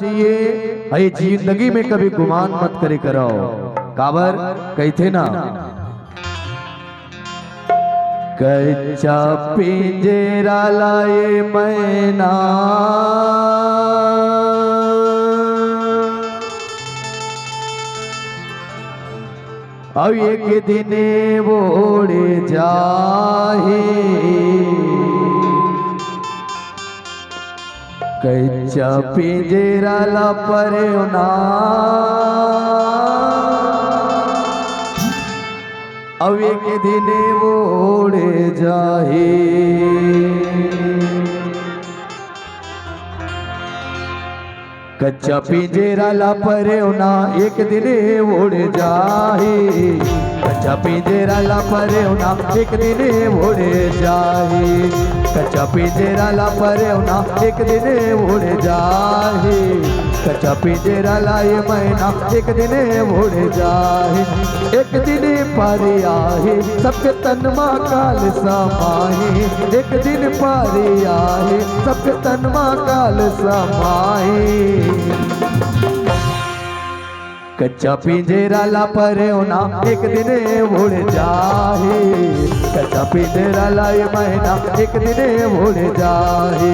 चाहिए। अरे जिंदगी में कभी गुमान मत करे करो। काबर कहते ना, कच्चा पिंजरा लाए मैना अब एक दिन बोड़े जाहे, कच्चा पिंजरा ला परे ना अब एक दिन बोड़े जाहे। कच्चा पिंजरा ला परे ना एक दिन उड़ जाए, कच्चा पिंजरा ला परे ना एक दिन उड़ जाए, कच्चा पिंजरा ला परे ना एक दिन उड़ जाए, कच्चा पिंजरा लाए मैना एक दिन उड़ जाए। एक दिन पर आए सबके तन माँ काल समाए, एक दिन पर आए सबके तन माँ काल समाए। कच्चा पिंजरा ला परे ना एक दिन उड़ जाए, कच्चा पिंजरा लाए मैना एक दिन उड़ जाए,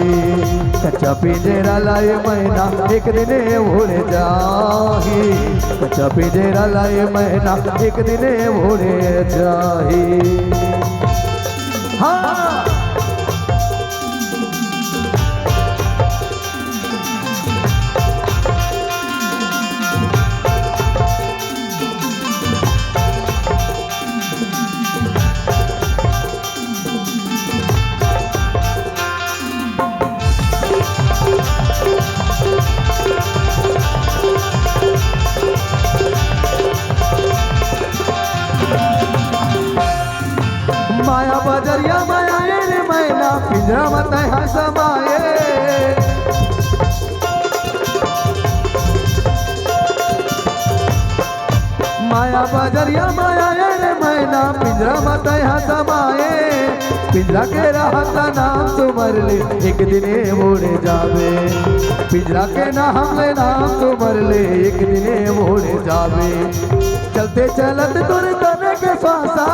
कच्चा पिंजरा लाए मैना एक दिन उड़ जाए, कच्चा पिंजरा लाए मैना एक दिन उड़ जाए। हाँ माया बजरिया माया रे मैना पिंजरा मत है समाये, माया बजरिया माया रे मैना पिंजरा मत है समाये। पिंजरा के रहता नाम तुमर ले एक दिन उड़ जावे, पिंजरा के नाम ले नाम तुमर ले एक दिन उड़ जावे। चलते चलत तोरे तने के फांसा,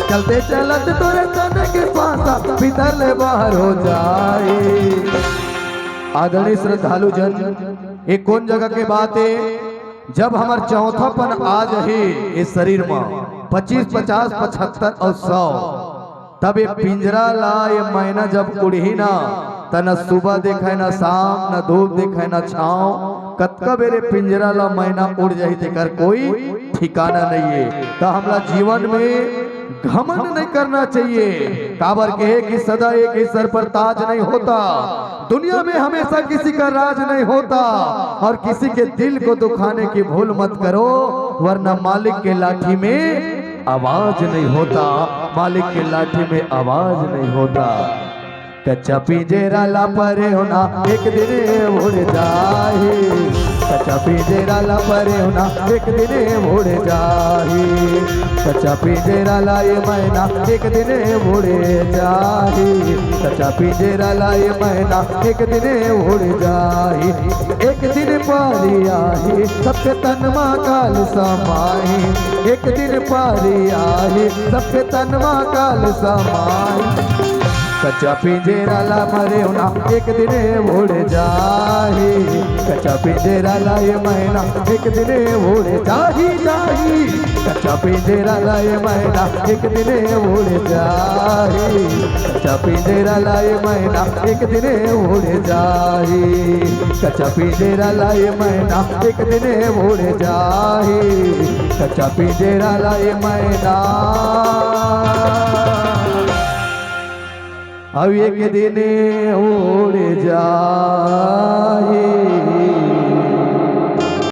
चलते चलत तोरे तने के फांसा भीतर ले बाहर हो जाए। आदरणीय श्रद्धालु जन, ये कौन जगह के बात है जब हमार चौथापन आ जाए इस शरीर में 25, 50, 75 और 100, तब ये पिंजरा ला ये मैना जब उड़ी ना त न सुबह देखा न शाम, न धूप देखा न छाँव, कतका बेरे पिंजरा ला मैना उड़ जाही तेकर कोई ठिकाना नहीं है। तो हमला जीवन में घमंड नहीं करना चाहिए। काबर के कि सदा एक ही सर पर ताज नहीं होता, दुनिया में हमेशा किसी का राज नहीं होता, और किसी के दिल को दुखाने की भूल मत करो, वरना मालिक के लाठी में आवाज नहीं होता, मालिक के लाठी में आवाज नहीं होता। कच्चा पिंजरा ला परे होना एक दिन उड़ जाए, कच्चा पिंजरा ला परे होना एक दिन उड़ जाए, कच्चा पिंजरा लाए मैना एक दिन उड़ जाए, कच्चा पिंजरा लाए मैना एक दिन उड़ जाए। एक दिन पारी आए सबके तन माँ काल समाए, एक दिन पारी आए सबके तन माँ काल समाए। कच्चा पिंजरा ला मरे होना एक दिन उड़ जाए, कच्चा पिंजरा लाए मैना एक दिन उड़ जाही जाही, कच्चा पिंजरा लाए मैना एक दिन उड़ जाए, कच्चा पिंजरा लाए मैना एक दिन उड़ जाए, कच्चा पिंजरा लाए मैना एक दिन उड़ जाए, कच्चा पिंजरा लाए मैना अब एक दिन उड़ जाए।